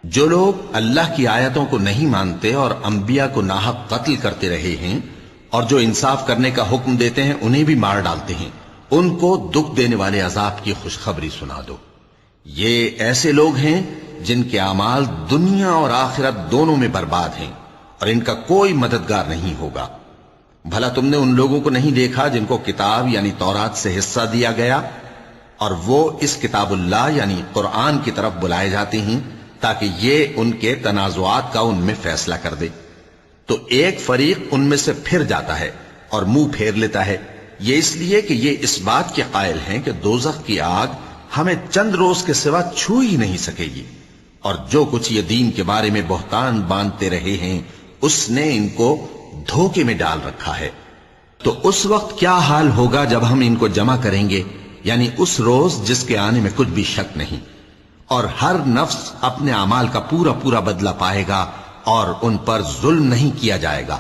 جو لوگ اللہ کی آیتوں کو نہیں مانتے اور انبیاء کو ناحق قتل کرتے رہے ہیں اور جو انصاف کرنے کا حکم دیتے ہیں انہیں بھی مار ڈالتے ہیں، ان کو دکھ دینے والے عذاب کی خوشخبری سنا دو۔ یہ ایسے لوگ ہیں جن کے اعمال دنیا اور آخرت دونوں میں برباد ہیں اور ان کا کوئی مددگار نہیں ہوگا۔ بھلا تم نے ان لوگوں کو نہیں دیکھا جن کو کتاب یعنی تورات سے حصہ دیا گیا اور وہ اس کتاب اللہ یعنی قرآن کی طرف بلائے جاتے ہیں تاکہ یہ ان کے تنازعات کا ان میں فیصلہ کر دے، تو ایک فریق ان میں سے پھر جاتا ہے اور منہ پھیر لیتا ہے، یہ اس لیے کہ یہ اس بات کے قائل ہیں کہ دوزخ کی آگ ہمیں چند روز کے سوا چھو ہی نہیں سکے گی، اور جو کچھ یہ دین کے بارے میں بہتان باندھتے رہے ہیں اس نے ان کو دھوکے میں ڈال رکھا ہے۔ تو اس وقت کیا حال ہوگا جب ہم ان کو جمع کریں گے، یعنی اس روز جس کے آنے میں کچھ بھی شک نہیں، اور ہر نفس اپنے اعمال کا پورا پورا بدلہ پائے گا اور ان پر ظلم نہیں کیا جائے گا۔